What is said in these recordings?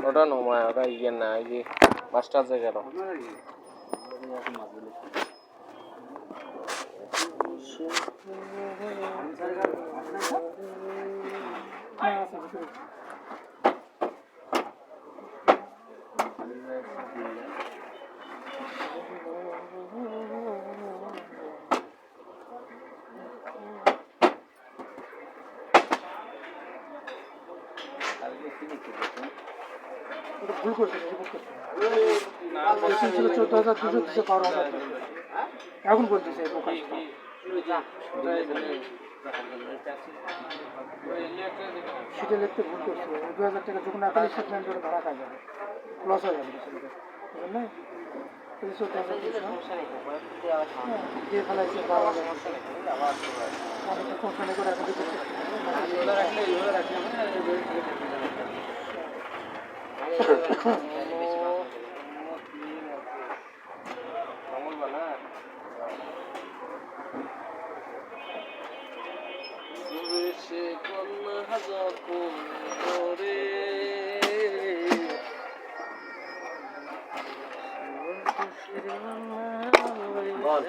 ওটা নমায় ওটা ইয়ে না এই যে মাস্টার জায়গাটা ভুল করছে ছিল 14,200 দিচ্ছে 12,000 এখন বলতেছে সেটা লিখতে ভুল করছে 2,000 টাকা যখন আকালি স্টেটমেন্ট করে ধরা খাই যাবে লস হয়ে যাবে বুঝলেন না 14,200 দিয়ে ফেলাইছে 12,000 কোম্পানি করে এখন বল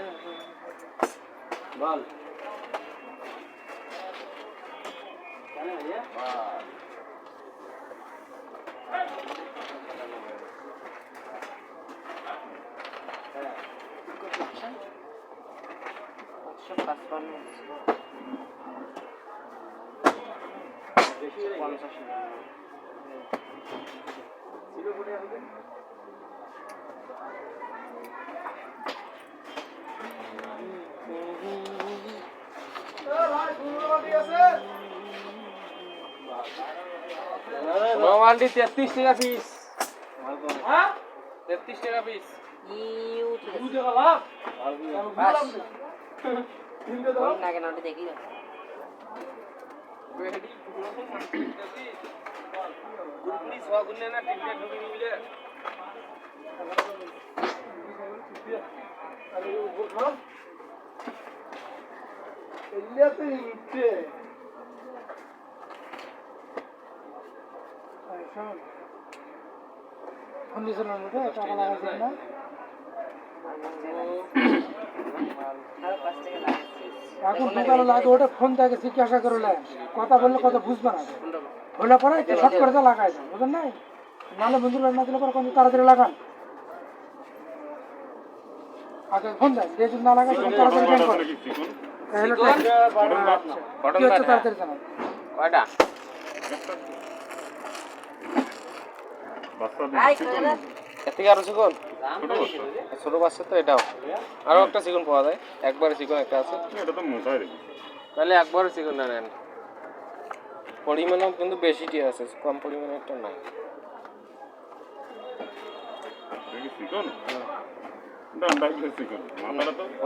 নরমালি 33 টাকা পিস 33 টাকা পিস দুটো লাভ বাস তিনটে দাও না কেন ওটা দেখি না রেডি গুডনি সগুনে না তিনটে ঢুকে মিলে আরে ও খাও এলিয়াতে ইটে কন্ডিশনার মধ্যে টাকা লাগাইছে না এখন দোকানে লাগে ওটা ফোন থেকে জিজ্ঞাসা করলে কথা বললে কথা বুঝবে না হলে পরে শর্ট করে লাগাই দেন বুঝলেন না নাহলে বন্ধুরা না দিলে পরে কোনো তাড়াতাড়ি লাগান আগে ফোন দেন যে যদি না লাগাই তাড়াতাড়ি ফোন করেন তাড়াতাড়ি জানান কয়টা থেকে আরো চিকন ছোট বাচ্চা তো এটাও আরো একটা চিকন পাওয়া যায় একবারে চিকন একটা আছে তাহলে একবারে চিকনটা নেন পরিমাণও কিন্তু বেশিটি আছে কম পরিমাণে একটা নাই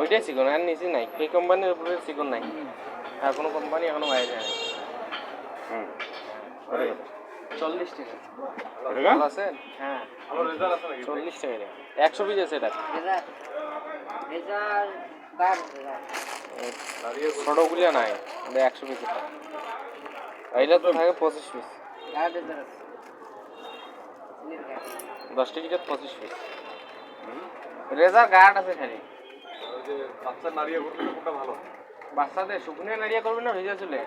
ওইটাই চিকন আর নিচে নাই এই কোম্পানির উপরে চিকন নাই আর কোনো কোম্পানি এখনো বাইরে যায় 40 টাকা ভালো আছে হ্যাঁ ভালো রেজাল্ট আছে নাকি 40 টাকা 100 পিস আছে এটা রেজাল্ট কার ছোটগুলো নাই এটা 100 পিস এটা এইটা তো থাকে 25 পিস কার রেজাল্ট আছে 10 টিকিট 25 পিস রেজাল্ট গার্ড আছে খালি ওই যে বাচ্চা নাড়িয়ে করলে কোনটা ভালো বাচ্চাদের শুকনো নাড়িয়ে করবে না ভিজা চলে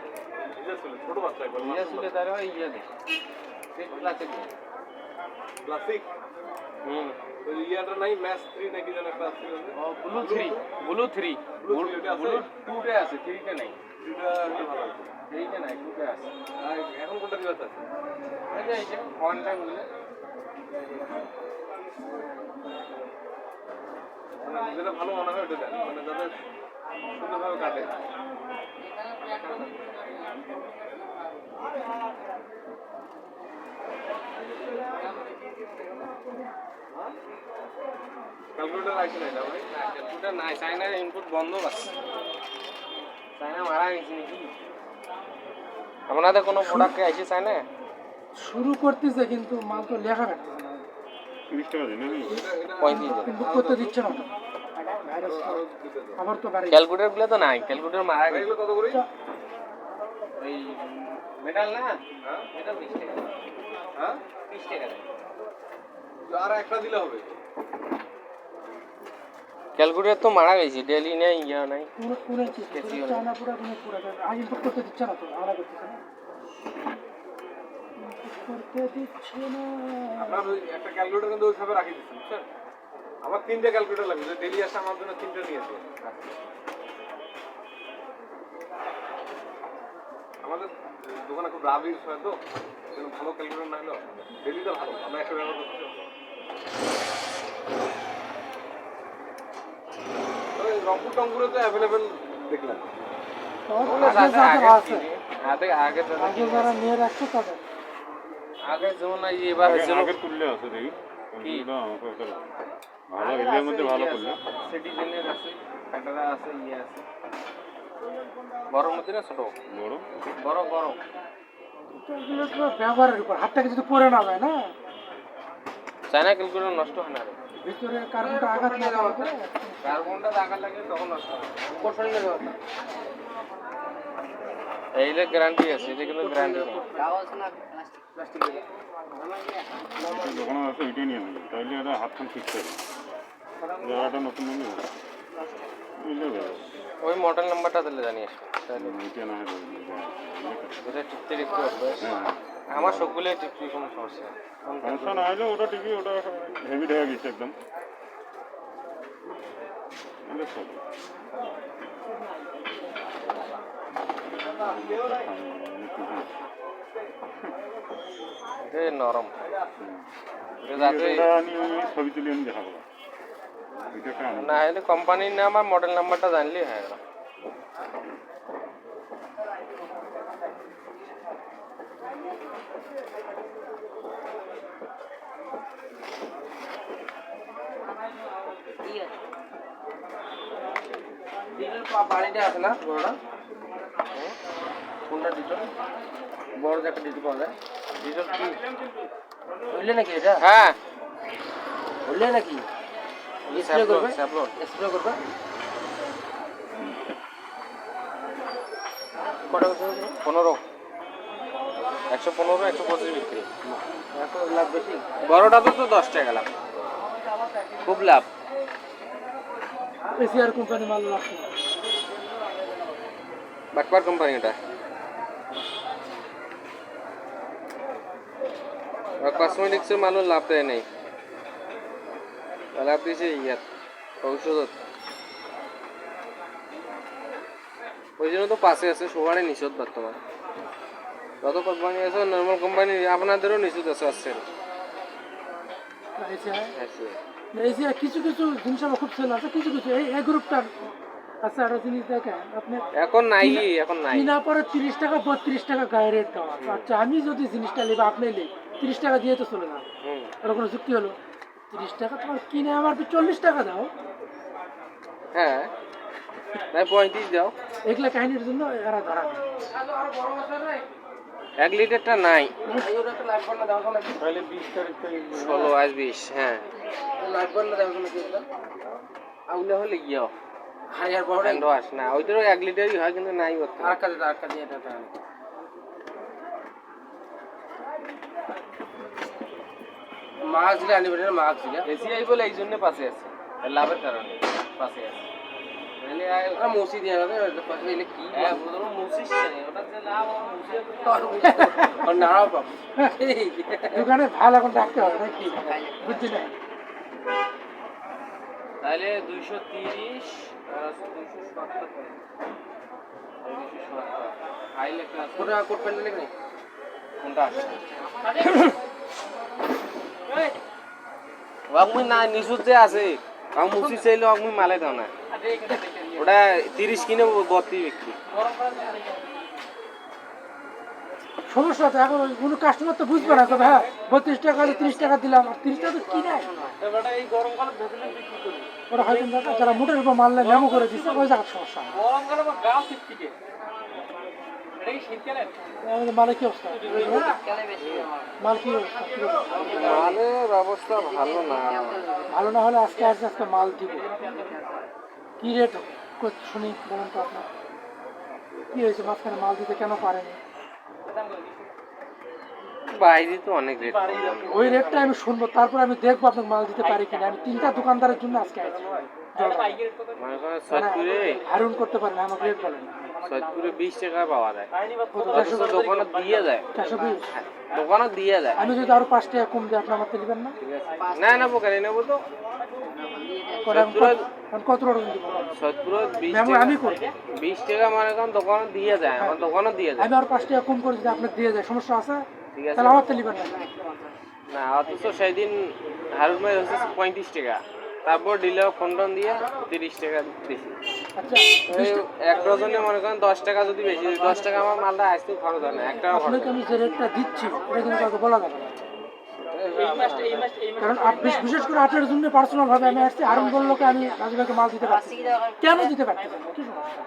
ছোট বাচ্চা একবার ভিজা চলে তারে ওই ইয়ে দে ক্লাসিক ওই ইয়াটা নাই ম্যাচ 3 নাকি জানা ক্লাস 3 ও ব্লু 3 ব্লু 2 তে আছে 3 তে নাই 3 টা ভালো আছে 3 তে নাই 2 তে আছে আর এখন কোনটা দিবা আছে এই যে ওয়ান টাইম গুলো যেটা ভালো মনে হয় ওটা দেন মানে যাতে সুন্দরভাবে কাটে ক্যালকুলেটর আছে না ভাই ক্যালকুলেটর নাই চাইনার ইনপুট বন্ধ আছে চাইনা মারা গেছে নাকি আপনাদের কোনো প্রোডাক্ট আছে চাইনা শুরু করতেছে কিন্তু মাল তো লেখা রাখতেছে না 30 টাকা দেন আমি 35 বুক করতে দিচ্ছে না ভাইরাস আরো দিতে দাও। আবার তো বাড়ি ক্যালকুলেটর গুলো তো নাই, ক্যালকুলেটর মারা গেছে। এগুলো কত করে? ওই মেটাল না, হ্যাঁ এটা 20 টাকা, হ্যাঁ 20 টাকা দেয়। আর একটা দিলে হবে। ক্যালকুলেটর তো মারা গেছে, ডেলি নেই, ইয়া নাই। পুরো পুরো চায়না পুরো কোনো পুরো আজ ইম্পোর্ট করতে দিচ্ছে না তো আমরা করতেছে না ইম্পোর্ট করতে দিচ্ছে না আপনার ওই একটা ক্যালকুলেটর কিন্তু ওইভাবে রাখি দিচ্ছেন বুঝছেন? আমার 3টে ক্যালকুলেটর লাগবে, যে ডেলি আসে আমার জন্য 3টে নিয়েছে। আমাদের দোকানে খুব রাব ইউজ হয় তো, সেজন্য ভালো ক্যালকুলেটর না হলেও ডেলিটা ভালো, আমরা একটা ব্যবহার করতে রংপুর টংপুরে তো অ্যাভেলেবেল দেখলাম। আগে যারা নিয়ে রাখছে তাদের আগে যেমন এবার হয়েছিল আগের তুললে আছে দেখি কি? ভালো এরিয়ার মধ্যে ভালো করলে সিটিজেনের আছে, কাটারা আছে, ইয়ে আছে। বড় মধ্যে না ছোট? বড় বড় বড়। এগুলো তো ব্যবহারের উপর হাতটাকে যদি পরে না যায় না চায়না ক্যালকুলেটর নষ্ট হয় না রে। ভিতরে কার্বনটা আঘাত না করে কার্বনটা দাগা লাগে তখন নষ্ট হয়। এইলে গ্যারান্টি আছে, এটা কিন্তু গ্যারান্টি নেই। যখন আছে ওইটাই নিয়ে নেবে তাইলে এটা হাতখান ঠিক করে জায়গাটা নতুন নিয়ে নেবে বুঝলে ভালো ওই মডেল নাম্বারটা দিলে জানিস তাহলে ওইটা না হয় এটা টিপতে টিপতে হবে। হ্যাঁ আমার সবগুলো টিপতে কোনো সমস্যা নেই। সমস্যা না হলে ওটা ঠিকই ওটা হেভি হয়ে গেছে একদম বুঝলে এটা নরম। এটা যাতে এটা নিয়ে ছবি তুলে আমি দেখাবো এটা একটা না হলে কোম্পানির নাম আর মডেল নাম্বারটা জানলেই হয় না। বাড়িটা আছে না বড়টা? কোনটা ডিটেল? বড় একটা ডিটেল পাওয়া যায়। ডিটেল কি? বুঝলে নাকি এটা হ্যাঁ, বুঝলে নাকি স্প্রে করবে স্যাভলন। স্প্রে করবে কটা কত? 15, 115, 125 বিক্রি। এত লাভ বেশি বড়টা তো 10 টাকা লাভ, খুব লাভ। এসিআর কোম্পানি মাল রাখছে বাটপার কোম্পানি এটা। কসমেটিক্সের মানুষ লাভ দেয় নাই, লাভ দিয়েছে ইয়াত ঔষধত। ওই জন্য তো পাশে আছে, সবারই নিষেধ বর্তমান। যত কোম্পানি আছে নর্মাল কোম্পানি আপনাদেরও নিষেধ আছে আসছে। এসিআর কিছু কিছু জিনিস আমার খুব সেল আছে কিছু কিছু এই গ্রুপটার আচ্ছা একটা জিনিস দেখেন আপনি এখন নাই, এখন নাই। কিনা পরে 30 টাকা 32 টাকা গায়ে রেট দেওয়া আচ্ছা আমি যদি জিনিসটা নেব আপনি নেই 30 টাকা দিয়ে তো চলে না ওর কোনো যুক্তি হলো 30 টাকা তোমার কিনে আমার 40 টাকা দাও হ্যাঁ, নাই 35 দাও। এগুলা কাহিনীর জন্য এরা ধরা দেয় 1 লিটারটা নাই, তাহলে 20 তারিখ 16 আজ 20। হ্যাঁ, লাগবে না দেখো নাকি এটা আউলে হলে গিয়ে হারিয়ার বড় হ্যান্ড ওয়াশ না, ওইটারও 1 লিটারই হয় কিন্তু নাই বর্তমানে। আর কাজে এটা মাছ দিলে আনি বেটা মাছ দিলে এসিআই বলে এই জন্য পাশে আছে, লাভের কারণে পাশে আছে। নাহলে ওরা মসি দিয়ে না এলে কি মুসিস ওটা যে লাভ মুসি আর নাড়াও পাবো দোকানে ভালো এখন রাখতে হবে নাকি বুঝছি না তাহলে 230 আর 270 হাই লেখা আছে। কোটা কোট প্যান্ট নাকি কোনটা আছে ওয়াগমুই না নিশুত যে আছে কাউ মুসি চাইলে ওয়াগমুই মালে দাও না, ওটা 30 কিনে 32 বিক্রি। সমস্যা তো এখন কোনো কাস্টমার তো বুঝবে না তবে হ্যাঁ 32 টাকা 30 টাকা দিলাম আর 30 টাকা তো কি নেয় এই গরমকালে ভেতরে বিক্রি করি, ওরা হয়তো যারা মোটের উপর মারলে মেমো করে দিচ্ছে ওই জায়গার সমস্যা গরমকালে গাছ থেকে এটা কি শীতকালে আমাদের মালের কি অবস্থা মাল কি অবস্থা মালের অবস্থা ভালো না। ভালো না হলে আজকে আজকে মাল দিব কি রেট শুনি বলুন তো আপনার কি হয়েছে মাঝখানে মাল দিতে কেন পারেনি? বাইরে তো অনেক রেট। ওই রেটটা আমি শুনবো, তারপর আমি দেখবো আপনাকে মাল দিতে পারি কিনা। আমি 3টা দোকানদারের জন্য আজকে আছি। মনে করেন সৈয়দপুরে হারুন করতে পারেন, আমাকে রেট বলেন। সৈয়দপুরে 20 টাকা পাওয়া যায়, কত? অথচ দোকানে দিয়ে যায়। 420? দোকানে দিয়ে যায়। আমি যদি আরো 5 টাকা কম দিই আপনি আমাকে দিবেন না? না না বোকারি নেবো তো। কত ওজন দিব? সৈয়দপুরে 20 মেমো টাকা, আমি করবো। 20 টাকা মনে করেন দোকানে দিয়ে যায়, আমার দোকানে দিয়ে যায়। আমি আর 5 টাকা কম করে যদি আপনাকে দিয়ে যায়, সমস্যা আছে? ঠিক আছে। তাহলে আমার তো নিবেন না। না অথচ সেই দিন হারুন ভাই হচ্ছে 35 টাকা, তারপর ডিলার ফোন দিয়ে 30 টাকা দিছি। আচ্ছা, এই এক ডজনে মনে করেন 10 টাকা যদি বেশি, 10 টাকা আমার মালটা আসতে খরচ হয় না, 1 টাকা খরচ আপনাকে আমি যে রেটটা দিচ্ছি এটা কিন্তু কাউকে বলা যাবে না। কারণ বিশেষ করে আপনার জন্য পার্সোনাল ভাবে আমি আসছি। হারুন বললো আমি রাজু ভাইকে মাল দিতে পারছি, কেন দিতে পারতেছেন না? কি সমস্যা?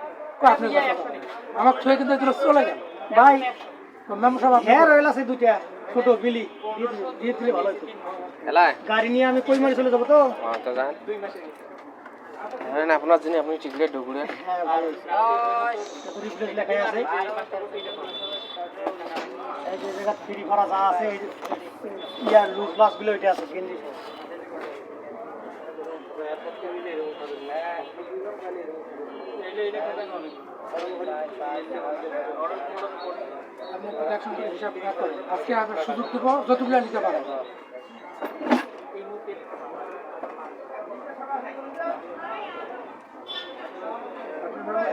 আপনি আমার ছুঁয়ে কিন্তু এগুলো চলে গেল ভাই। ম্যাম সাহেব হ্যাঁ রয়েল আছে দুইটা ছোট বিলি দিয়ে দিলে ভালো হতো। এলাই গাড়ি নিয়ে আমি কই মারি চলে যাবো তো। তো যান হ্যাঁ আপনার জন্য আপনি টিকলে ঢুকুরে। হ্যাঁ ভালো রিপ্লেস লেখাই আছে। এই যে জায়গা ফ্রি করা যা আছে এই ইয়ার লুজ বাস গুলো এটা আছে গেঞ্জি সহ। আপনি প্রোডাকশন করে হিসাব না করেন। আজকে আপনার সুযোগ দেবো যতগুলো নিতে পারেন।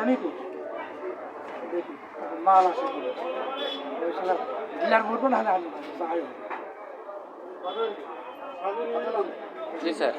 আমি কি দেখি মাল আসে ওই সালা ডিলার মরবো না হলে আমি জি স্যার।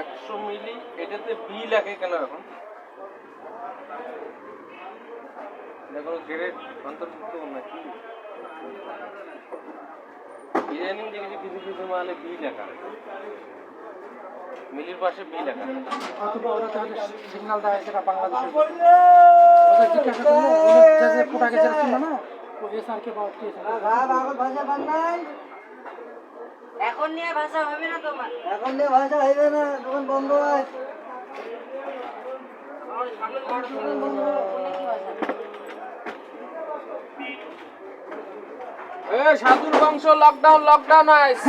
একশো মিলি এটাতে বি লাগে কেন এখন? দেখো গ্রেড অন্তর্ভুক্ত নাকি? ইদানিং দেখেছি কিছু কিছু মালে বি লেখা, মিলির পাশে বি লেখা। অথবা ওরা তাহলে সিগন্যাল দেওয়া সেটা বাংলাদেশের ওদের জিজ্ঞাসা করলো যে কোটাকে যারা ছিল না ও এসআরকে পাওয়া এখন নিয়ে ভাষা হবে না তোমার। এখন নিয়ে ভাষা হইবে না, দোকান বন্ধ হয়। সাধুর বংশ লকডাউন লকডাউন আইস।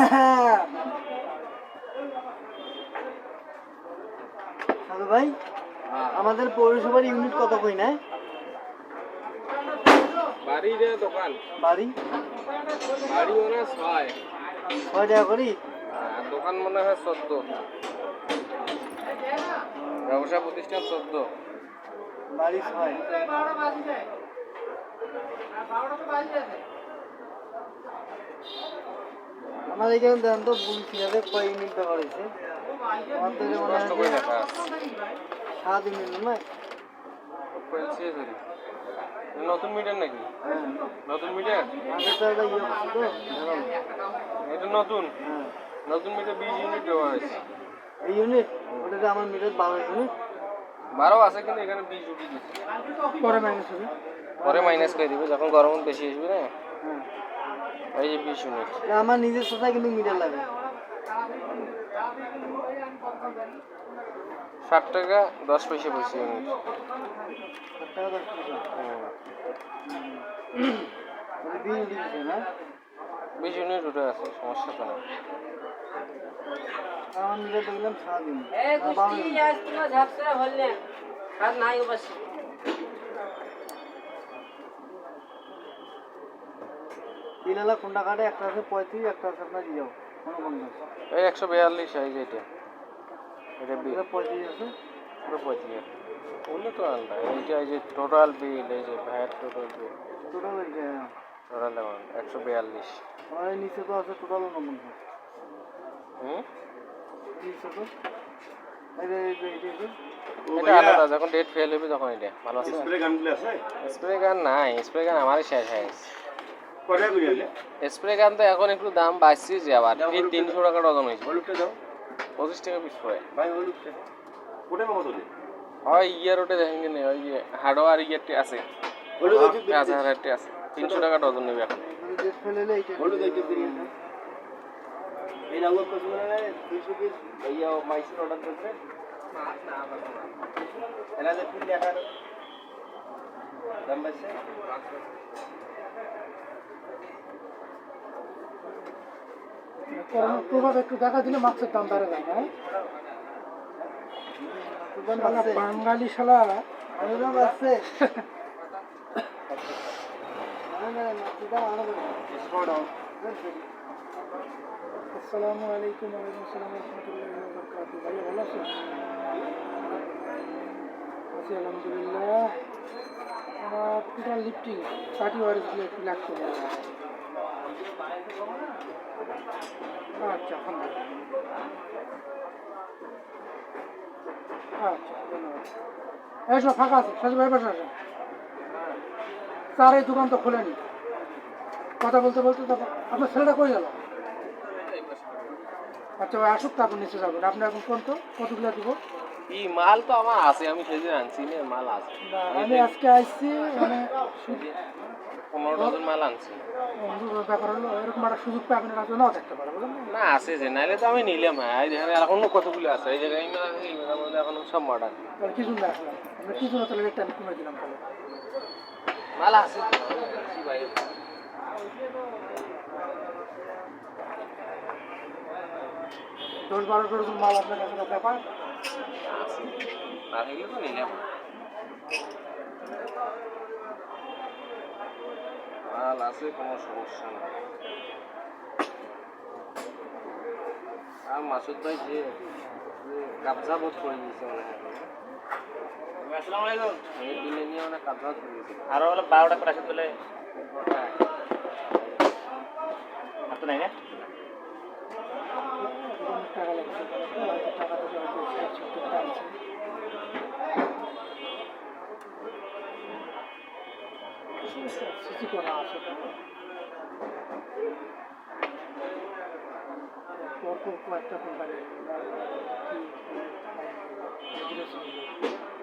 সাধু ভাই আমাদের পৌরসভার ইউনিট কত কই না? বাড়ি রে দোকান বাড়ি বাড়ি মনে হয় 6 6 টাকা করি আর দোকান মনে হয় 14 ব্যবসা প্রতিষ্ঠান 14 বাড়ি 6 আমার এখানে দেন তো বুল কিনারে কয় ইউনিট ব্যবহার হয়েছে আমার তো মনে কষ্ট করে হয় দেখা আছে 7 ইউনিট নয় পেলছে ধরি নতুন মিটার নাকি হ্যাঁ নতুন মিটার আগে তো একটা ইয়ে করছে তো ধরুন। এটা নতুন হ্যাঁ নতুন মিটার 20 ইউনিট দেওয়া হয়েছে এই ইউনিট ওটাতে আমার মিটার 12 ইউনিট 12 আছে কিন্তু এখানে 20 উঠে দিচ্ছে পরে মাইনাস হবে। পরে মাইনাস করে দিবে যখন গরম বেশি আসবে না হ্যাঁ এই যে 20 ইউনিট আমার নিজের সাথে কিন্তু মিটার লাগে 60 টাকা 10 পয়সা পয়সা ইউনিট 7 টাকা 10 পয়সা ওটা 20 ইউনিট দিচ্ছে না 20 ইউনিট উঠে আছে সমস্যা তো না আমার মিটার দেখলাম 7 ইউনিট এ কুস্তি আজ তোমার ঝাপসা বললেন আর নাই বসে তিলালা কোনটা কাটে একটা আছে 35 একটা আছে আপনার দিয়ে যাও কোনো বন্ধ এই 142 সাইজ এটা এটা বিল এটা 35 আছে পুরো 25 বললে তো আলাদা এইটা এই যে টোটাল বিল এই যে ভ্যাট টোটাল বিল টোটাল এটা টোটাল অ্যামাউন্ট 142 আর এই নিচে তো আছে টোটাল 49 হুম নিচে তো এই এটা আলাদা যখন ডেট ফেল হবে তখন এটা ভালো আছে স্প্রে গানগুলো আছে স্প্রে গান নাই স্প্রে গান আমারই শেষ হয়ে গেছে কটা করে আনলে স্প্রে গান তো এখন একটু দাম বাড়ছে যে আবার এই 300 টাকা ডজন হয়েছে হলুদটা দাও 25 টাকা পিস পড়ে ভাই হলুদটা কোটা কত দিলে হয় ইয়ার ওটা দেখেন কিনে ওই যে হার্ডওয়ার ইয়ারটি আছে হলুদ একটু 5000 আছে 300 টাকা ডজন নেবে এখন ডেট ফেলে এইটা হলুদ একটু দিয়ে দাও এই নাও কত মানে 200 পিস ইয়া মাইসের অর্ডার করতে এলা যে পিল লেখার দাম বাড়ছে করোনার প্রভাব একটু দেখা দিলে মাছের দাম বেড়ে যায়, হ্যাঁ? শালা বাঙালি শালা অনুদান আছে আসসালামু আলাইকুম ওয়ালাইকুম আসসালাম রহমতুল্লাহি ওয়া বারাকাতুহু। ভাইয়া ভালো আছেন? আছি আলহামদুলিল্লাহ। আমার টোটাল লিফটিং 30 ওয়ারেসগুলো একটু লাগতো। আচ্ছা আলহামদুলিল্লাহ। আচ্ছা ধন্যবাদ। এই সব ফাঁকা আছে, সাজু ভাই বসে আসেন। স্যার এই দোকান তো খোলেনি, কথা বলতে বলতে তো আপনার ছেলেটা কই গেল? আচ্ছা ভাই আসুক, তারপর নিচে যাবেন। আপনি এখন কোন তো কতগুলো দিব? এই মাল তো আমার আছে, আমি সেদিন আনছি না, মাল আছে না, আমি আজকে আসছি মানে 15 ডজন মাল আনছি। ব্যাপার হলো এরকম একটা সুযোগ পাই আপনার কাছে নাও থাকতে পারে, বুঝলেন না? না আছে যে, নাইলে তো আমি নিলাম। হ্যাঁ এই দেখেন এখনো কতগুলো আছে, এই জায়গায় এই মেলা থেকে এই মেলার মধ্যে এখনো সব মডার্ন তাহলে কিছু না আসলাম, আমরা কিছু না তাহলে রেটটা আমি কমে দিলাম। তাহলে মাল আছে তো, কি ভাই 10-12 ডজন মাল আপনার কাছে ব্যাপার। আছে, না থাকলে তো নিলাম। মাল আছে, কোনো সমস্যা নেই। আর মাসুদ ভাই যে কাবজা বোধ করে দিয়েছে মনে হয়। আসসালামু আলাইকুম। এই দিনে নিয়ে অনেক কাবজা করে দিয়েছে। আরো হলো 12টা করে আসতে বলে আর তো নাই না টাকা লাগছে, টাকা থেকে হয়তো একটা আছে। সিসি করা আছে পরপর কয়েকটা কোম্পানি,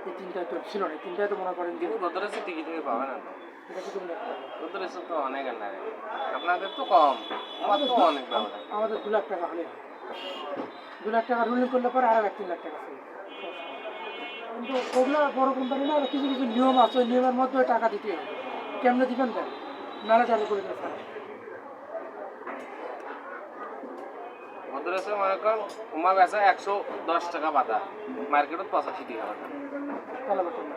এই তিনটায় তো ছিল না, এই তিনটায় তো মনে করেন যে কিন্তু গোদরেজের টিকিট হয়ে পাবে না তো। এটা কিছু মনে করেন না। গোদরেজের তো অনেক আন্ডার, আপনাদের তো কম, আমার তো অনেক ব্যবধান। আমাদের 2 লাখ টাকা হলে 2 লাখ টাকা রুলিং করলে পরে আরো 3 লাখ টাকা ছিল। কিন্তু ওগুলো বড় কোম্পানি না, কিছু কিছু নিয়ম আছে, ওই নিয়মের মধ্যে ওই টাকা দিতে হবে। কেমনে দিবেন দেন, নাহলে চালু করে দেবে স্যার। গোদরেজে মনে করেন উমা বেচা 110 টাকা বাতা, মার্কেটত 85 টাকা বাতা। তাহলে বলুন না,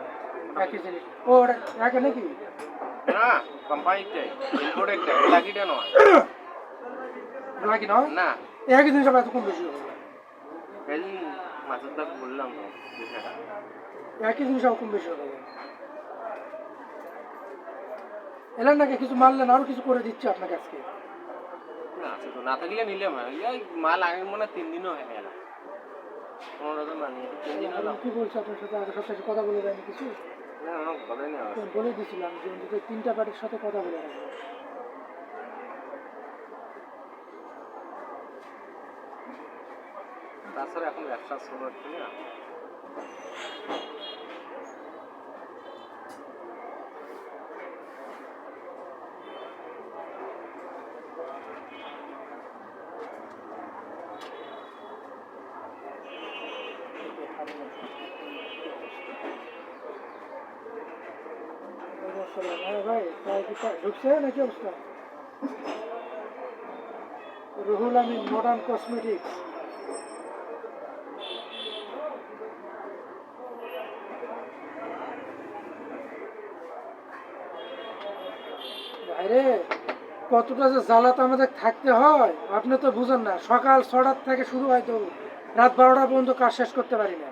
একই জিনিস ও ওটা একে নাকি না কোম্পানিটাই ইম্পোর্টেডটা লাকিটা নয় নাকি নয় না একই জিনিস আবার এত কম বেশি হবে সেদিন মাছের দাম বললাম তো বিষয়টা একই জিনিস আবার কম বেশি হবে এলেন নাকি কিছু মারলেন আরো কিছু করে দিচ্ছে আপনাকে আজকে না আছে তো না থাকলে নিলাম এই মাল আগের মনে হয় 3 দিনও হয়ে গেল 15 দিন মানিয়ে 3 দিন হলো কি বলছে আপনার সাথে আগে সপ্তাহে কথা বলে দেয়নি কিছু না না বলে না তো বলে দিয়েছিলাম যে অন্তত 3টা পার্টির সাথে কথা বলে রাখবো তাছাড়া এখন ব্যবসা শুরু হচ্ছে না হ্যাঁ ভাই ঢুকছে নাকি অবস্থা রুহুল আমিন মডার্ন কসমেটিক্স বাইরে কতটা যে জ্বালাত আমাদের থাকতে হয় আপনি তো বুঝেন না সকাল 6টার থেকে শুরু হয় তো রাত 12টা পর্যন্ত কাজ শেষ করতে পারি না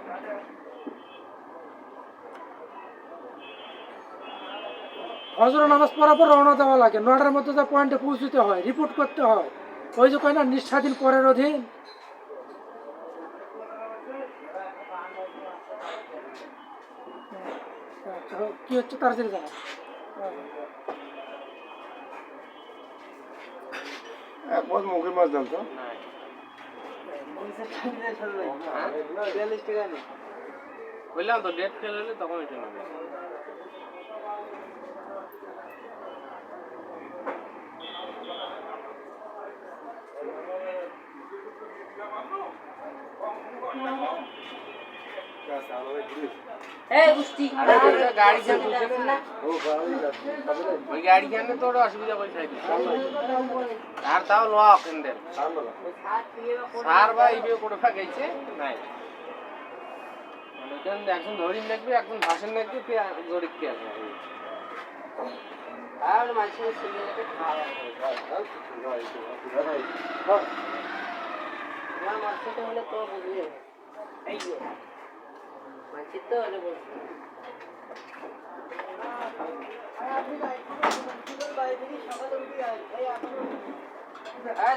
হজর নামাজ পড়ার পর রওনা দেওয়া লাগে 9টার মধ্যে যা পয়েন্টে পৌঁছতে হয় রিপোর্ট করতে হয় ওই যে কয় না নিঃস্বাধীন পরের অধীন আচ্ছা কি হচ্ছে তাড়াতাড়ি জানা মুখের মাছ দাম তো বললাম তো ডেট ফেল হলে তখন এটা নেবে এই গুষ্টি গাড়ি যা বুঝে না ওই গাড়ি জানলে তো অসুবিধা পয়সা আর তাও লক এন্ডেল সার বা ইবে করে ফাগাইছে নাই মানে একজন ধরিন লাগবে একজন ভাষণ লাগবে জড়িত কি আছে আর মানুষের সিগারেট খাওয়া আমার মাছটা হলে তো বুঝবে এই যে মাছের তো হলে বলছি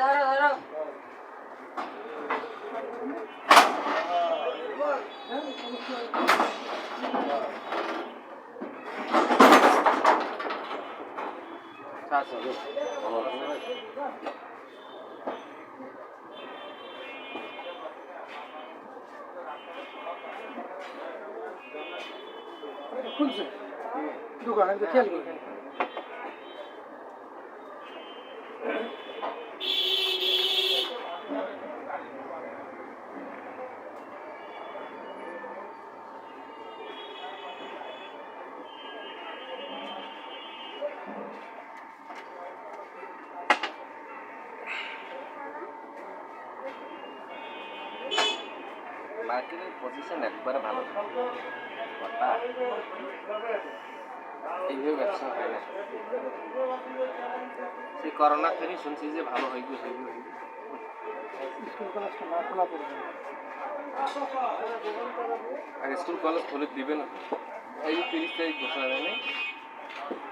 ধরো ধরো খুলছে দোকান আমি তো খেয়াল করি মার্কেটের পজিশন একবারে ভালো কথা এইভাবে ব্যবসা হয় না সেই করোনা থেকে শুনছি যে ভালো হইবে স্কুল কলেজটা না খোলা পড়বে আর স্কুল কলেজ খুলে দিবে না এই যে 30 তারিখ ঘোষণা দেয় নাই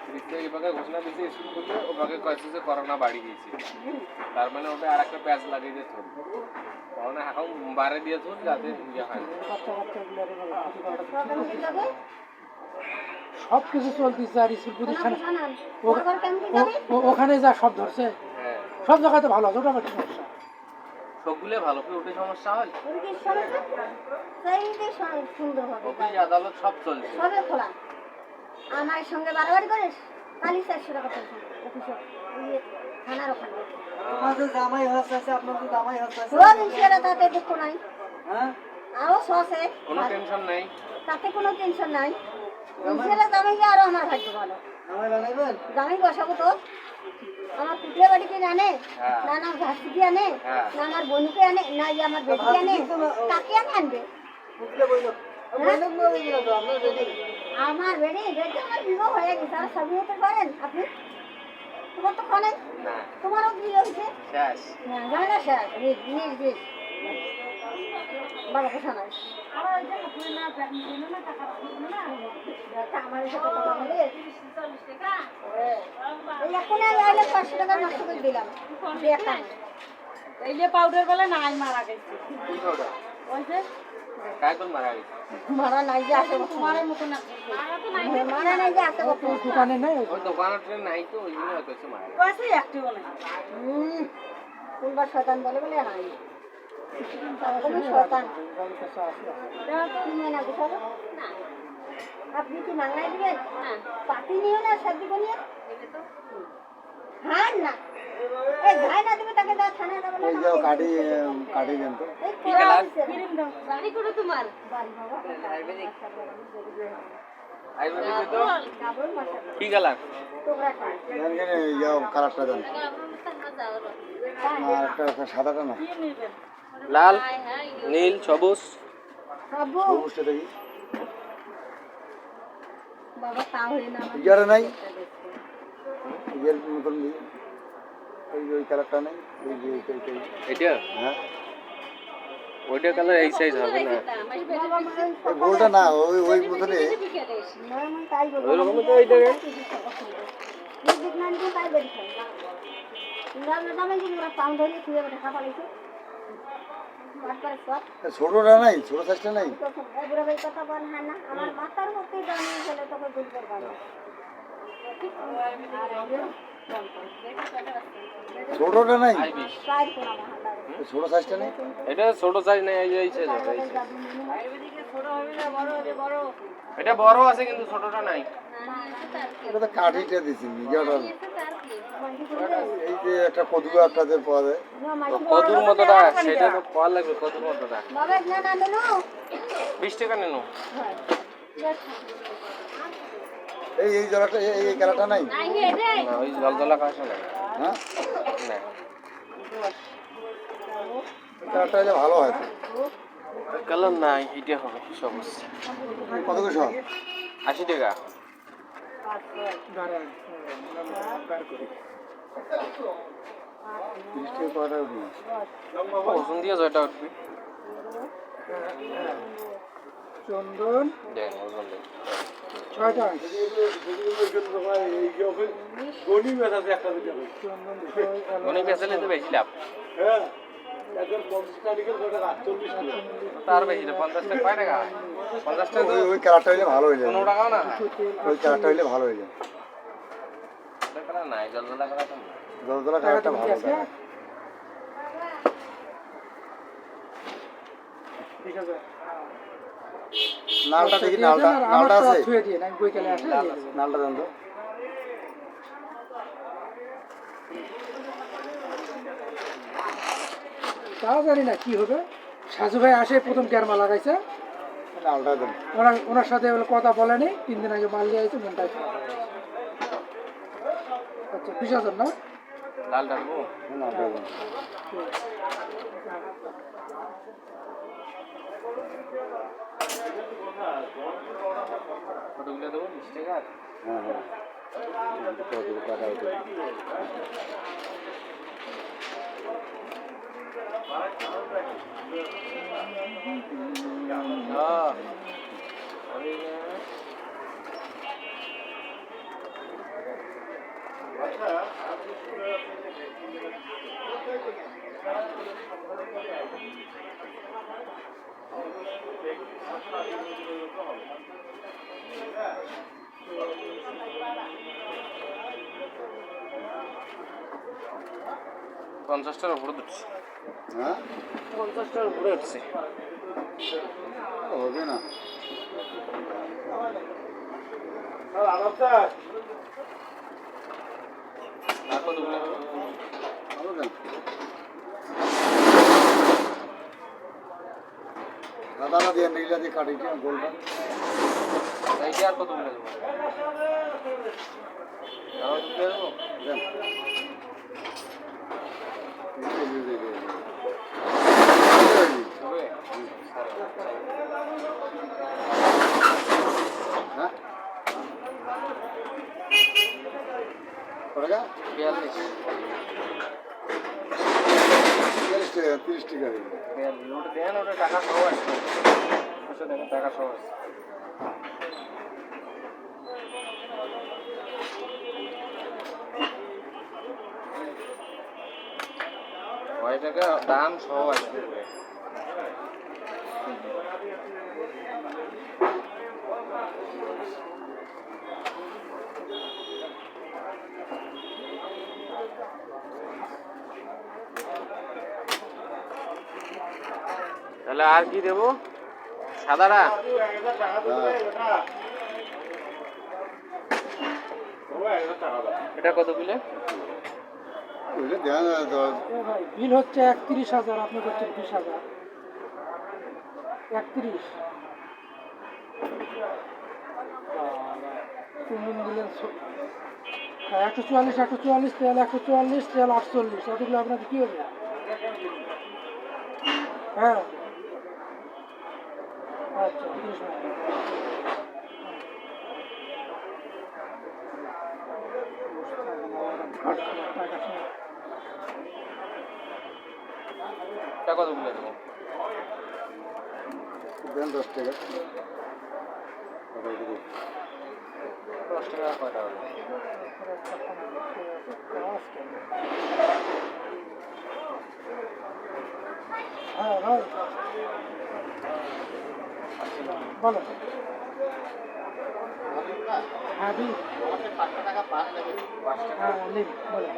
30 তারিখ ভাগে ঘোষণা দিয়েছে স্কুল খুলবে ও ভাগে কয়েছে যে করোনা বাড়ি গিয়েছে তার মানে ওটা আর একটা প্যাচ লাগিয়ে দিয়ে থুন করোনা এখন বাড়ে দিয়ে থুন যাতে ইয়ে হয় সব কিছু চলতেছে আর স্কুল প্রতিষ্ঠান ওখানে যা সব ধরছে হ্যাঁ সব জায়গায় তো ভালো আছে ওটা আমার সমস্যা সবগুলো ভালো করে উঠে সমস্যা হয় সুন্দর হবে অফিস আদালত সব চলছে সবে খোলা আমার সঙ্গে বাড়াবাড়ি করিস কালি 400 টাকা পয়সা অফিসে থানার ওখানে আমাদের জামাই হচ্ছে আপনার তো জামাই হচ্ছে রোজ ইনশাআল্লাহ তাতে দুঃখ নাই হ্যাঁ আরো সসে কোনো টেনশন নাই তাতে কোনো টেনশন নাই ইনশাআল্লাহ জামাই আরো আমার ভাগ্য ভালো জামাই বানাইবেন জামাই বসাবো তো আমার পুত্রে বাড়িকে জানে হ্যাঁ। না আমার ভাস্তিকে আনে হ্যাঁ। না আমার বোনকে আনে না আমার বেটিকে আনে কাকে আনবে বুঝলে বইলো বইলো বইলো তো আপনার যদি আমার বেড়ে বেড়ে আমার বিবাহ হয়ে গেছে আর সবই হতে পারেন আপনি তোমার তো খনেন না তোমারও বিয়ে হয়েছে শেষ জানে না স্যার নিজ বাবা কথা নয় আমার সাথে কথা বলে এই এখন আমি আইলে 500 টাকা নষ্ট করে দিলাম একটা এইলে পাউডার বেলা নাই মারা গেছে কি খবর ওই যে काय कोण मारा गई মারা নাই যে আসে তোমার মতো না মারা নাই যে আসে দোকানে নেই ওই দোকানে ট্রেন নাই তো ওই জন্য হয়তো মারা গেছে কইছে একটিও নাই কোনবার শয়তান বলে বলে নাই তুমি শয়তান তুমি না বুঝাবো না আপনি কি মাংনাই দিবেন না পাতি নিও না সবজি বনিয়ে হ্যাঁ না এই ভাই না দিবে তাকে দাও থানায় দাও এই যাও কাটি কাটি দেন তো এই কোরা ক্রিম দাও বাড়ি করে তোমার বাড়ি বাবা আয়ুর্বেদিক তো ডাবল মশা কি গেলা তোমরা খাও দেন কেন যাও কালারটা দেন আর একটা সাদাটা না লাল নীল সবুজ বাবু সবুজটা দেখি বাবা তা হইল না ইয়ারে নাই ইয়ার মতন দিই ওই কালারটা নাই এই যে এটা হ্যাঁ ওইটা কালার এই সাইজ হবে না এই গোলটা না ওই মতনে নরমাল তাই বলবো ওই রকম তো এইটা বিজ্ঞান দিয়ে তাই বেরি খাই না দামে যে পুরো পাউন্ড হলে তুই দেখা পাইছো বাটপার সব ছোটটা নাই ছোট সাইজটা নাই বুড়া ভাই কথা বল হ্যাঁ না আমার মাথার মধ্যে জানিয়ে গেলে তোকে ভুল করবা না ছোটটা নাই কার কোনা মহাদার ছোট সাইজটা নাই এটা ছোট সাইজ নাই এই সাইজ হবে এই size। আয়ুর্বেদিকে ছোট হবে না বড় হবে বড় এটা বড় আছে কিন্তু ছোটটা নাই এটা তো কাঠিটা দিছি নিজেটা এই যে একটা কদু একটা যে পাওয়া যায় কদুর মতোটা সেটা তো পাওয়া লাগবে কদুর মতোটা বাবা না না নেনো 20 টাকা নেন এই জলটা এই কালারটা নাই না ওই জলজলা কাঁচা নাই হ্যাঁ না কালারটা হলে ভালো হয় তো। কালার নাই এটা হবে সবুজ কত করে সব 80 টাকা মিষ্টি কয়টা উঠবে ওজন দিয়ে জয়টা উঠবে চন্দন দেন ওজন দেন 6টা গনি মেশ আছে একটা দিতে হবে চন্দন উনি বেচলে তো বেশি লাভ হ্যাঁ একজন 50 টাকা নিকেল কত টাকা 40 টাকা তার বেশি না 50 টাকা কয় টাকা 50 টাকা তো ওই কালারটা হলে ভালো হয়ে যায় 15 টাকাও না ওই কালারটা হলে ভালো হয়ে যায় এটা কালার নাই জলজলা কালার তো না। জলদলা কালারটা ভালো কালার ঠিক আছে নালটা দেখি নালটা নালটা আছে ছুঁয়ে দিয়ে আমি বইকালে আসে নালটা দেন তো তাও জানি না কি হবে সাজু ভাই আসে প্রথম ক্যারমা লাগাইছে নালটা দেন ওনার সাথে কথা বলেনি 3 দিন আগে মাল দিয়ে আইছে মনটাই খারাপ হয়ে গেছে। আচ্ছা 20,000 না লাল ডালবো নালটা দেন কতগুলো দেবো 20 টাকা হ্যাঁ হ্যাঁ কত টাকা উঠে হ্যাঁ পঞ্চাশটার উপরে উঠছে হ্যাঁ 50টার উপরে উঠছে হবে না আর কতগুলো হবে? ভালো দেন দাদা দিয়ে নীলা দিয়ে কাটিছে গোলটা এইটা আর কতগুলো দেবো আর দুটো দেবো দেন হবে হ্যাঁ 30 টাকা দিন। ওটা দেন, ওটা টাকা সহ আসছে, ওটা দেখেন টাকা সহ আসছে। ওই টাকা দাম সহ আসবে। তাহলে আর কি দেবো? সাদাটা এটা কত কিলো? ওইটা দেন ভাই বিল হচ্ছে 31,000, আপনি করছেন 20,000। 31 তিন দিলেন 144, 144, তেল 144, তেল 48, এতগুলো আপনাদের কি হবে? হ্যাঁ আচ্ছা 30 টাকা। এটা কত কিলো দেবো? দেন 10 টাকা। 10 টাকা কয়টা হবে? হ্যাঁ ভাই বলো। হ্যাঁ দিন। হ্যাঁ নিন বলো।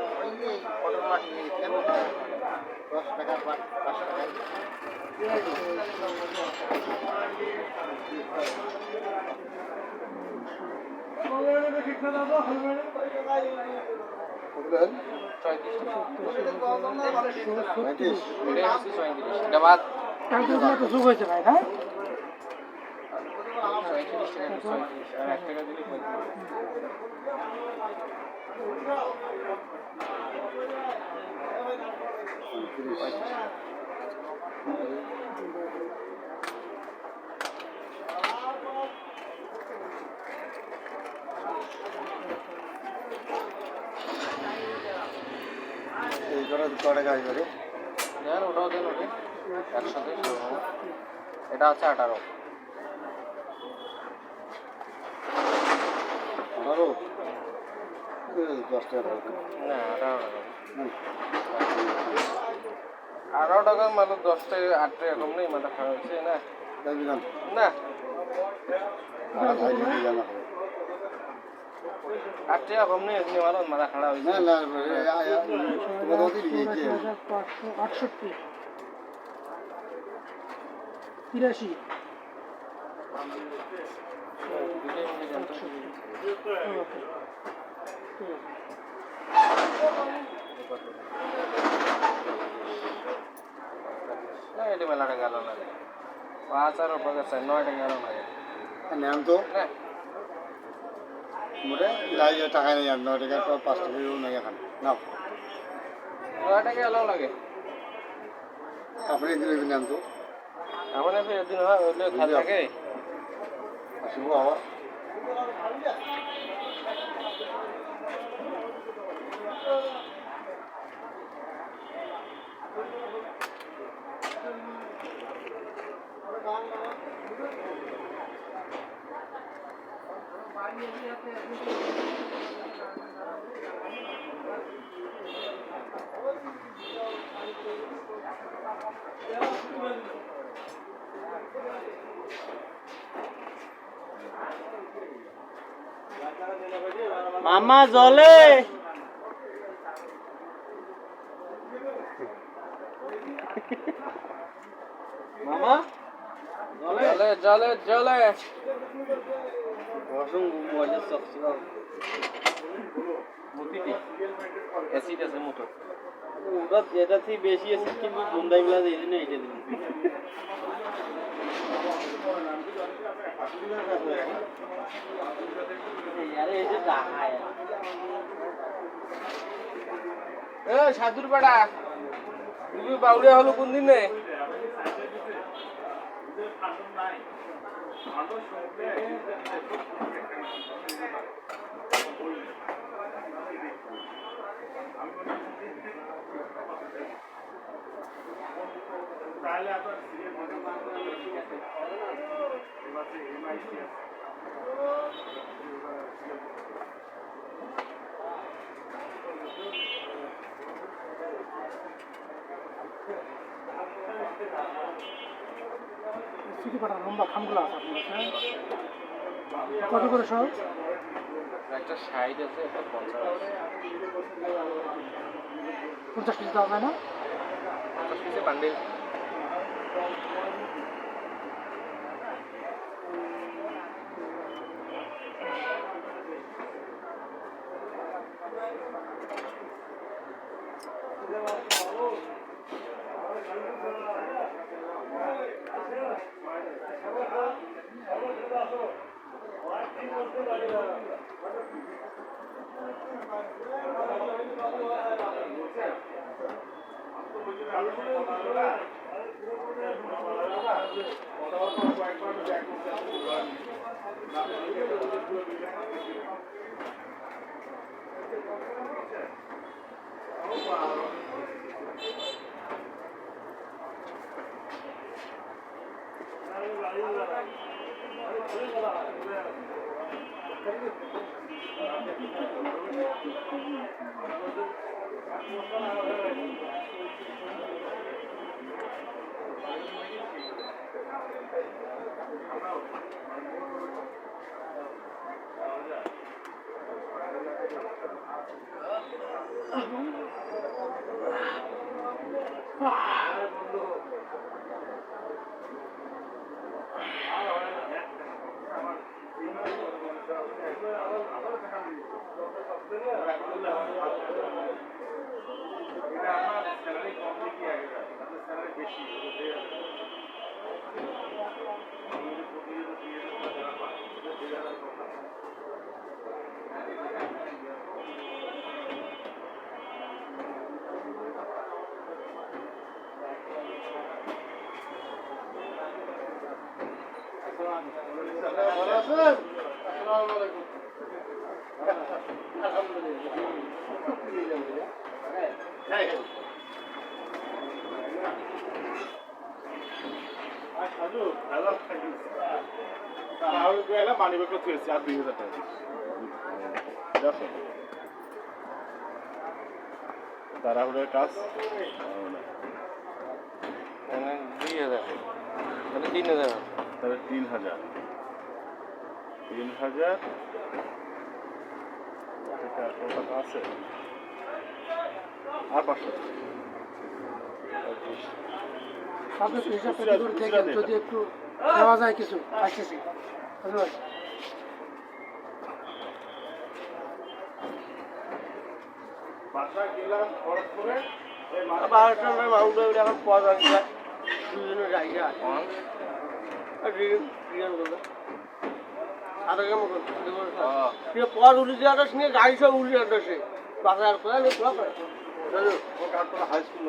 দেন 35 35। এটা হচ্ছে 34, এটা বাদ ক্যালকুলেশনে তো যোগ হয়েছে ভাই, হ্যাঁ 35 টাকা, 35 আর 1 টাকা দিলে 35। এই করে ক টাকা আসবে? দেন ওটাও দেন, ওটা একসাথে করবো। এটা হচ্ছে 18। 18 10 টাকা দাও। না 18 টাকা। 18 টাকার মানে 10 টাকা 8 টাকা কম নেই, মাথা খারাপ হচ্ছে না। দাবি দাম না আর ভাই দিতে জানা হবে 8 টাকা কম নেই, এমনি মাথা মাথা খারাপ হয়েছে। না তোমাদের ওদিকে গিয়েছে 568, 83, না এটা মেলাটা গেল না, 5 আর ওপরে 9 টাকা গেল না। নেন তো না মোটে যাই টাকা নেই আর 9 টাকা 5 টাকা নেই এখন নাও 9 টাকা গেলেও লাগে। আপনি দিলে নেন তো আমার কাছে একদিন হয় ওইগুলো খেয়াল থাকে। আসবো আবার মামা জলে মামা জলে জলে জলে অ্যাসিড আছে মোটর। ওটা এটা থেকে বেশি আছে, কিন্তু বন্দাই গুলা দিয়ে দিন এইটা দিন। আরে এই যে ডাহায় এ সাধুর পাড়া তুমি বাউরিয়া হলো কোন দিনে? সিটি পাটা লম্বা খামগুলো আছে আপনার কাছে, হ্যাঁ? কত করে সব? একটা 60 আছে, একটা 50 আছে। 50 পিস দেওয়া যায় না? 50 পিসে বান্ডেল। তাড়াহুড়োর কাজ 2000, মানে 3000। তাহলে 3000 টাকা আছে আর 500 আপনি হিসাব করে দেখেন যদি একটু দেওয়া যায় কিছু আসতেছি, বুঝলেন? বাসা গেলাম খরচ করে এখন পদ আছে দুজনের জায়গা পদ উঠেছে একটা সঙ্গে গাড়ি সব উঠে আসে বাজার করে হাই স্কুল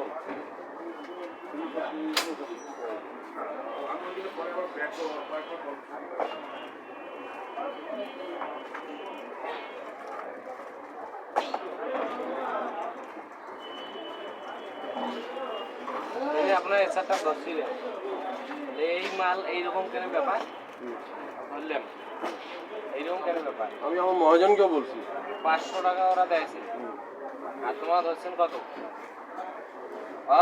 আপনার এসারটা ধরছিলেন, এই মাল এইরকম কেন ব্যাপার বললাম, এইরকম কেন ব্যাপার? আমি আমার মহাজনকেও বলছি 500 টাকা ওরা দেয়ছে, আর তোমার ধরছেন কত?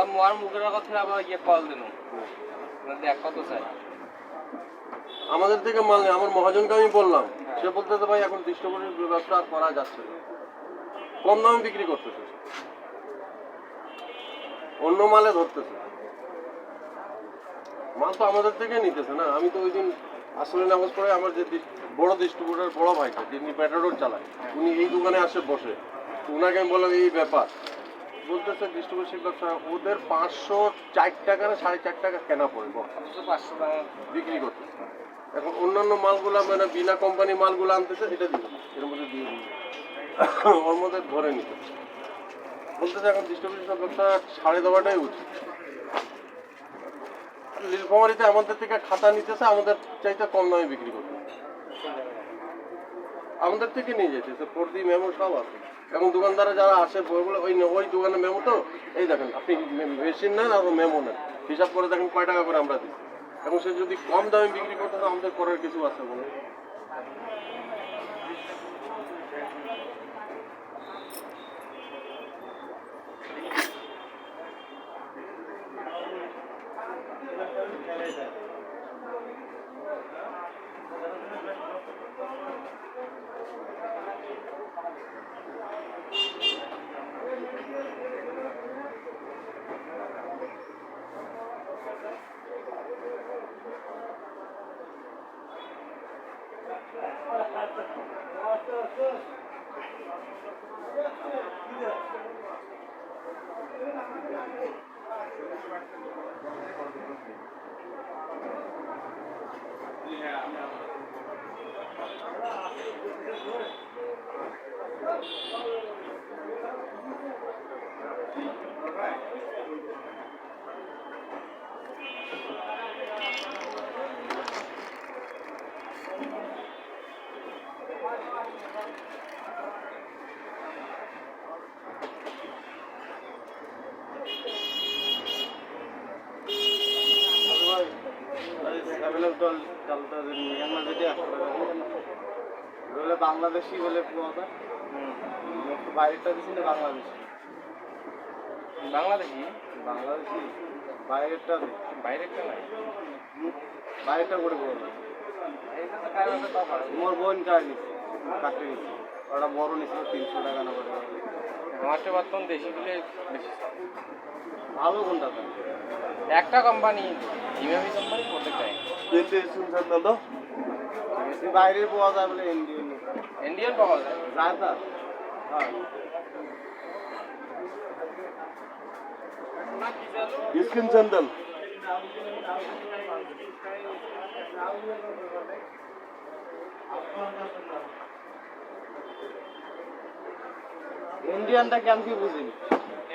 আমার মুখের কথা আবার গিয়ে কল দিন, দেখ কত চাই। আমাদের থেকে মাল নেই, আমার মহাজনকে আমি বললাম, সে বলতেছে ভাই এখন ডিস্ট্রিবিউটর ব্যবসা আর করা যাচ্ছে না, কম দামে বিক্রি করতেছে, অন্য মালে ধরতেছে, মাল তো আমাদের থেকে নিতেছে না। আমি তো ওই দিন আসলে নামাজ পড়ে আমার যে বড় ডিস্ট্রিবিউটর বড় ভাইটা যিনি প্যাটাডোর চালায়, উনি এই দোকানে আসে বসে, ওনাকে আমি বললাম এই ব্যাপার, বলতেছে ডিস্ট্রিবিউশন ব্যবসা ওদের 504 টাকা না 4.5 টাকা কেনা পড়ে 500 টাকা বিক্রি করতেছে। এখন অন্যান্য মালগুলা মানে বিনা কোম্পানি মালগুলো আনতেছে, এটা দিবে এর মধ্যে দিয়ে দিবে, ওর মধ্যে ধরে নিতে বলতেছে এখন ডিস্ট্রিবিউশন ব্যবসা ছাড়ে দেওয়াটাই উচিত। নীলফামারীতে আমাদের থেকে খাতা নিতেছে, আমাদের চাইতে কম দামে বিক্রি করতে। আমাদের থেকে নিয়ে যেতেছে প্রতি মেমো সব আছে। এবং দোকানদারা যারা আসে বলে ওই দোকানের মেমো তো এই দেখেন আপনি মেশিন নেন আর মেমো নেন, হিসাব করে দেখেন কয় টাকা করে আমরা দিচ্ছি। এবং সে যদি কম দামে বিক্রি করতে তো আমাদের করার কিছু আছে বলে। বাংলাদেশি বলে বাইরেটা দিচ্ছি না বাংলাদেশি বাংলাদেশি বাংলাদেশি বাইরেটা বাইরেটা নাই বাইরেটা করে বলবো এইটা তো কার আছে তা পারে তোমার বোন কার নিচ্ছে কাটতে নিচ্ছে ওটা বড় নিচ্ছিল 300 টাকা না করে আমারটা বর্তমান দেশিগুলো বেশি ভালো কোনটা তো একটা কোম্পানি ইমামি কোম্পানি প্রত্যেকটাই বাইরে পাওয়া যায় বলে ইন্ডিয়ান পাওয়া যায় যায় তা হ্যাঁ স্কিন স্যান্ডেল ইন্ডিয়ানটা কেমন কি বুঝিনি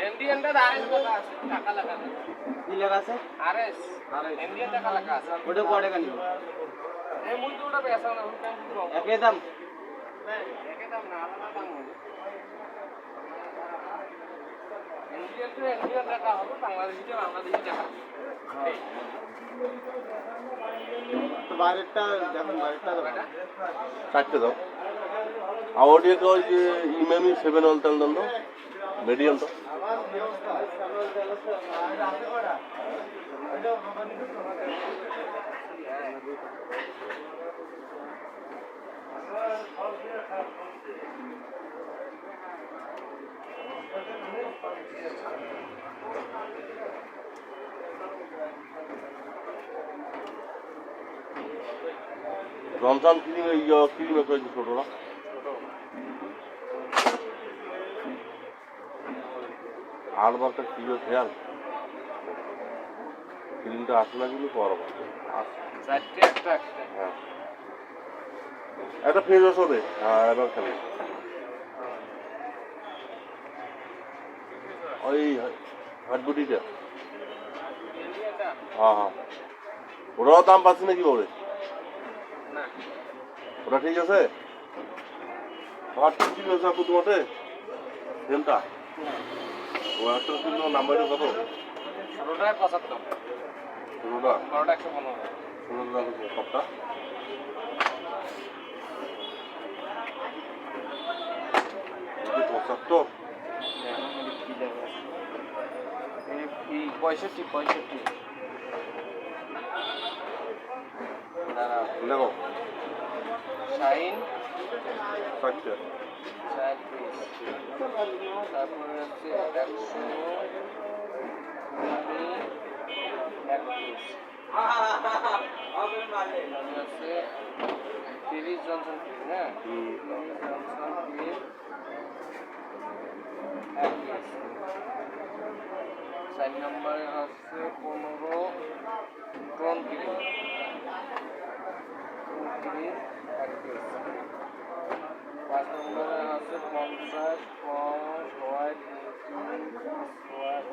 ইন্ডিয়ানটা আরএস লেখা আছে টাকা লেখা আছে কি লেখা আছে আরএস ইন্ডিয়ান টাকা লেখা আছে ওটা কয় টাকা নিব এই মুই তো ওটা পেছা না ওটা কিন্তু একই দাম একই দাম না আলাদা দাম হবে ইন্ডিয়ান তো ইন্ডিয়ান টাকা হবে বাংলাদেশি টাকা তো বাইরেরটা দেখুন বাইরেরটা চারটে দাও আওডিওটা ওই যে ইমামি 7 অল তেল দাও মিডিয়ামটা রমজান ক্রিম ক্রিম একটা ছোটরা আটবারটা কিলো খেয়াল ক্রিমটা আসে না কিন্তু বড় চারটে একটা হ্যাঁ একটা ফেস ওয়াশ হবে হ্যাঁ এবার খালি ওই হাটগুটিটা হ্যাঁ হ্যাঁ ওরাও দাম পাচ্ছে নাকি বলে ওটা ঠিক আছে হাট ঠিক আছে আপু তোমাকে তেলটা ও একটা কিন্তু নাম্বারটা কত ষোলোটায় 75 ষোলোটা 12টা 115 ষোলোটা সবটা পঁচাত্তর এই 65 দাঁড়া দেখো শাইন ষাটটা 4 পিস তারপরে হচ্ছে 100 1 পিস আছে 30 জনসন পিস হ্যাঁ 30 জনসন পিস 1 পিস 4 নম্বরে আছে 15 টন কিলো 5 নম্বরে আছে 50 হোয়াইট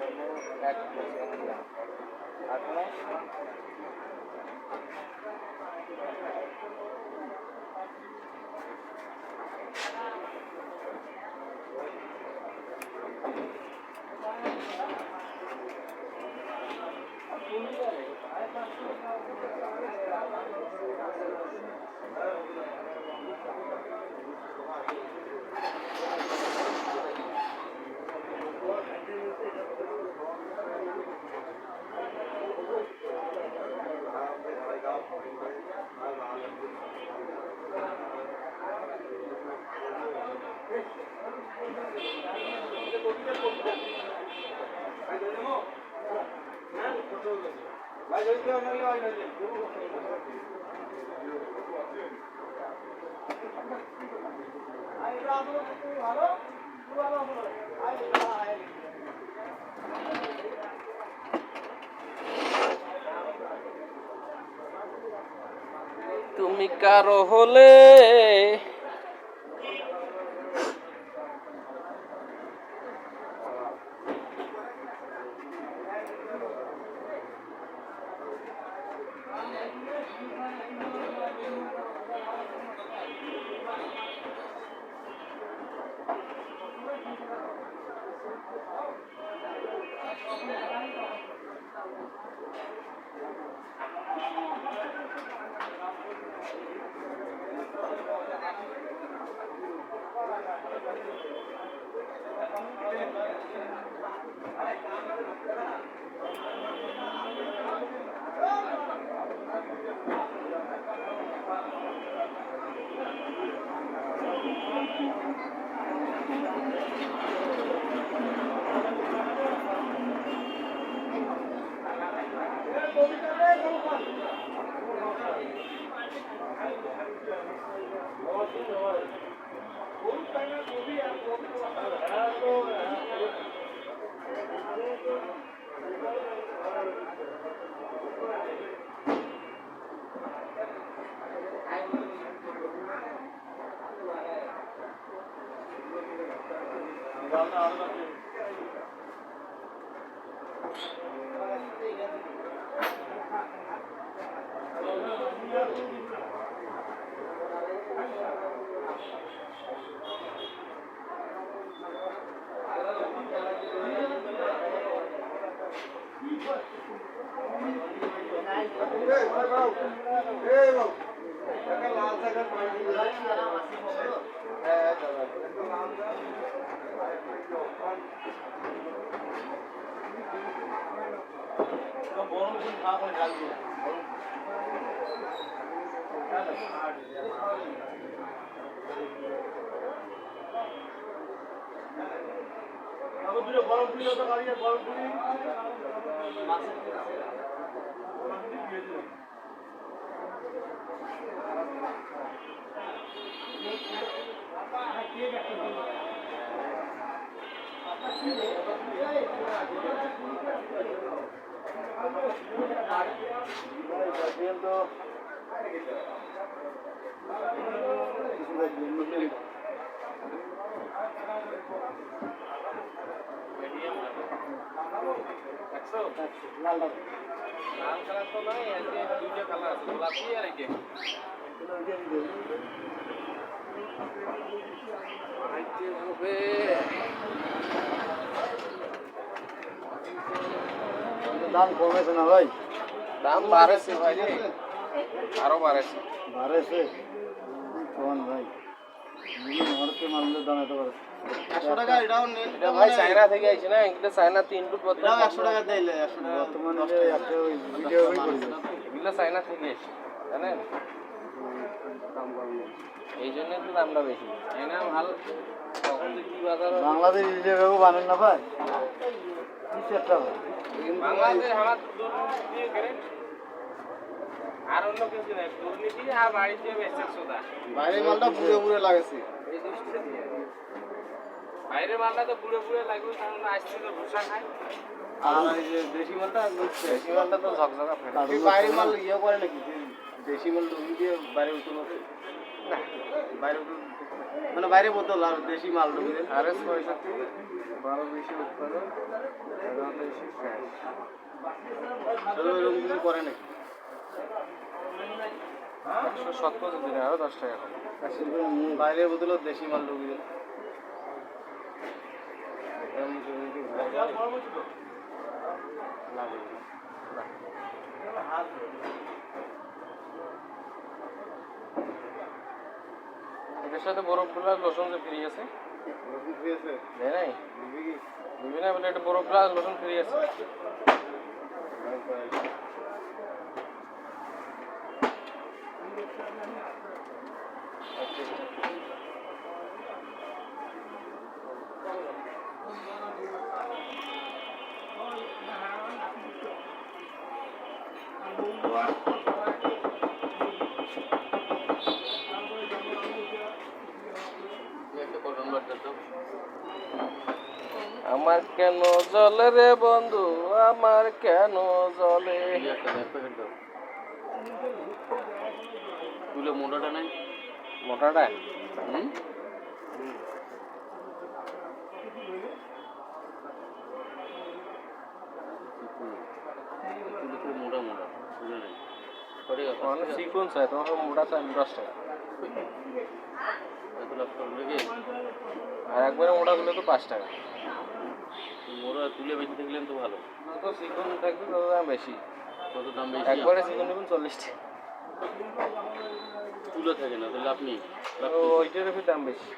হলো 1 পিস আর কোনো তুমি কারো হলে লাল কালার তো নয়, দুইটা কালার আছে, গোলাপি আর এই যে দাম কমেছে না ভাই? দাম বাড়েছে ভাই রে, আরো বাড়েছে। বাড়েছে কোন ভাই? ভারতে মালের দাম এত বাড়েছে। 100 টাকা এটাও নেন। এটা ভাই চায়না থেকে আইছে না, এটা চায়না 3 ফুট পর্যন্ত। এটাও 100 টাকা দিলে 100 টাকা। বর্তমানে যে একটা ওই ভিডিও করে এগুলো চায়না থেকে এসে জানেন, এই জন্য তো দামটা বেশি। চায়না মাল তখন তো কি বাজার হয়। বাংলাদেশ ইলিয়াবেগো বানেন না ভাই? কি একটা ভাই? বাংলাদেশ আমার দুর্নীতি দিয়ে করেন, আর অন্য কিছু নাই, দুর্নীতি আর বাড়িতে বেচে সোদা। বাইরে মালটা পুরো পুরো লাগাছে। এই জিনিসটা দিয়ে বাইরের মালটা তো পুরো পুরো লাগবে, কারণ আসছে তো ভুষা খায়। আর এই যে দেশি মালটা দেশি মালটা তো ঝকঝকা ফেলে। কি বাইরে মাল ইয়ে করে নাকি? দেশি মাল ঢুকি দিয়ে বাইরে উঠে না। বাইরে মানে বাইরে বোতল আর দেশি মাল ঢুকি দেন। আরএস 65 12 বেশি উৎপাদন, 11 বেশি ক্যাশ। চলো এরকম কিছু করে নাকি? 170 দিন আরো 10 টাকা কম। বাইরের বোতল দেশি মাল ঢুকি দেন। এটার সাথে বরফ প্লাস রসুন যে ফ্রি আছে, দেয় নাই? দিবি না বলে এটা বরফ প্লাস রসুন ফ্রি আছে। একটা কটন বার্তা তো আমার কেন জলে রে বন্ধু, আমার কেন জলে। একটা ব্যাগ প্যাকেট দাও তুলে মোটাটা নাই মোটাটা হুম মোটা মোটা বুঝে নাই সঠিক আছে অনেক সিকোয়েন্স হয়, তোমাকে মোটা চাই 10 টাকা, এত লাভ করবে লেগে আর একবারে মোটা গুলো তো 5 টাকা। মোটা তুলে বেশি থাকলেন তো ভালো তো সিকোয়েন্স থাকবে তত দাম বেশি, কত দাম বেশি একবারে সিকোয়েন্স নেবেন 40 টাকা, তুলে থাকে না তাহলে আপনি লাভ তো ওইটার একটু দাম বেশি।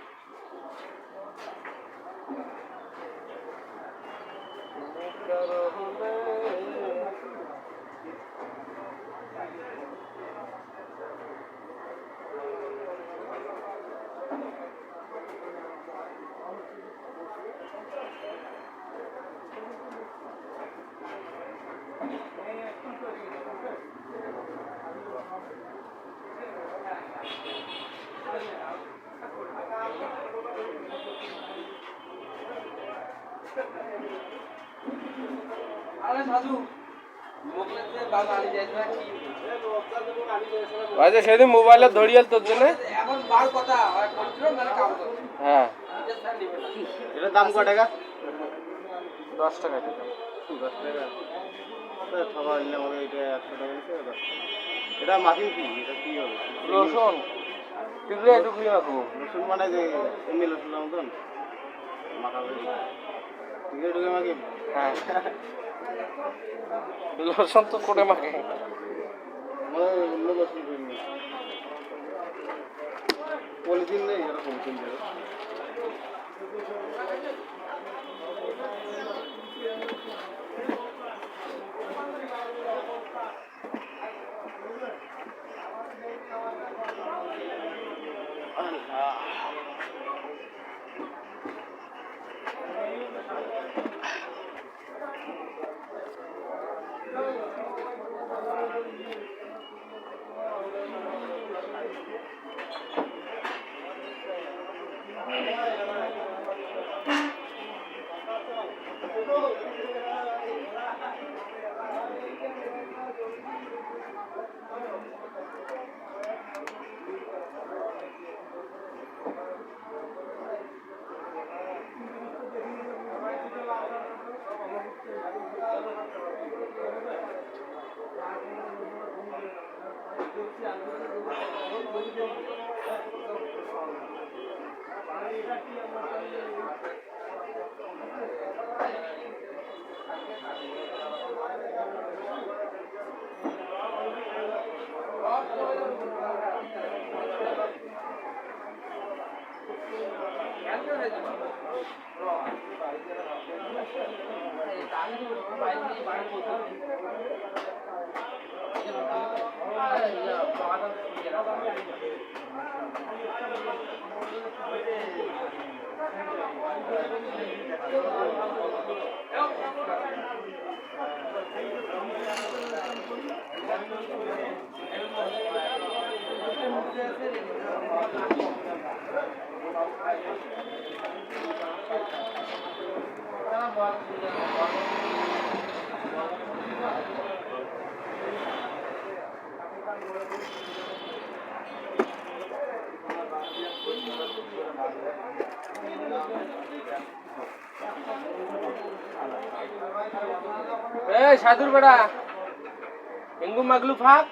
আচ্ছা সেদিন মোবাইলে ধরিয়াল তোর জন্য হ্যাঁ এটার দাম কত টাকা 10 টাকা দিতাম। 10 টাকা ঠকা নিলে আমাকে এটা 100 টাকা দিতে 10 টাকা এটা মাখিং কি এটা কি হবে রসুন টিকলে টুকলি মাখবো, রসুন মানে যে এমনি রসুনের মতন মাখাবে টিকে ঢুকে মাখি হ্যাঁ রসুন তো করে মাখে। মানে অন্য রসুন কিনি পলিথিন নেই এরকম কিনতে এই সাধুর বেড়া এঙ্গু মাগলু ফাক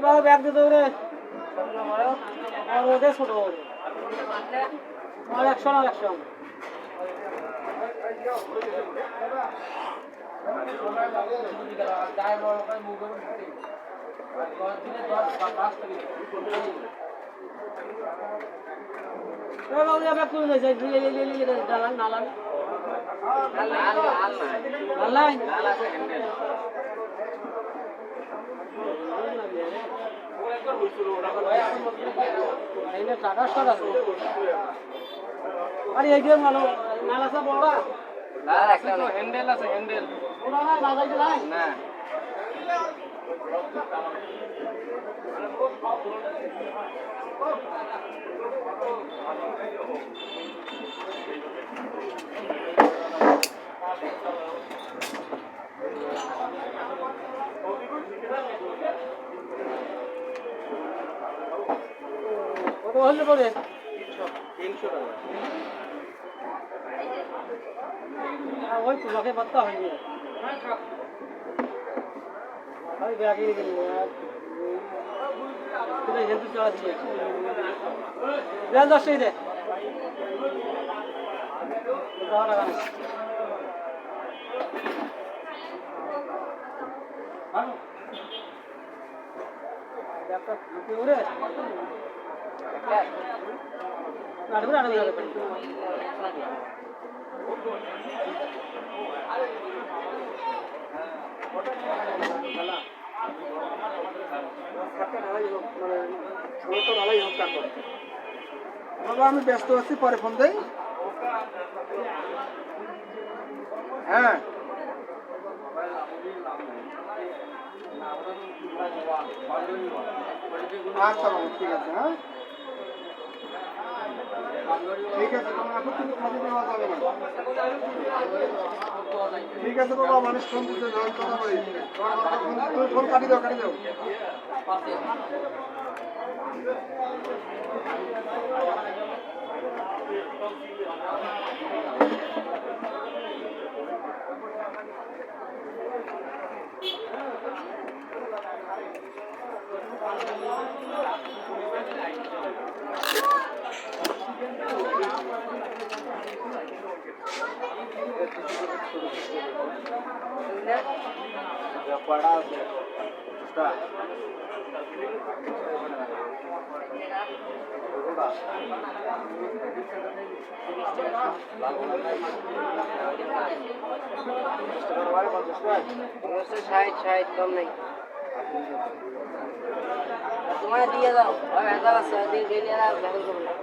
বাবা ব্যাগ দিতে রে আর ওদের ছোট আর 100 না 100 টাকা আরে এই গেম ভালো নালাসা বড়া হ্যান্ডেল আছে হ্যান্ডেল ওরা না লাগাইতে নাই না কত হলে পরে 300 টাকা ওই তো লোকে বাত্তা হয়নি ভাই ব্যাগে গেল তুই হেলতে চলা দিছিস দে দে দাও না ভালো একটা কি ওরে আড়বে বাবা আমি ব্যস্ত আছি পরে ফোন দেই হ্যাঁ আচ্ছা বাবা ঠিক আছে হ্যাঁ ঠিক আছে তোমার এখন কিন্তু খালি দেওয়া যাবে না ঠিক আছে বাবা মানুষ ফোন দিতে যাও কথা বলি তুমি ফোন কাটি দাও পড়া আছে কম নাই তোমার দিয়ে দাও ভেজাল আছে দিয়ে গেলে আর ভেজাল করবো না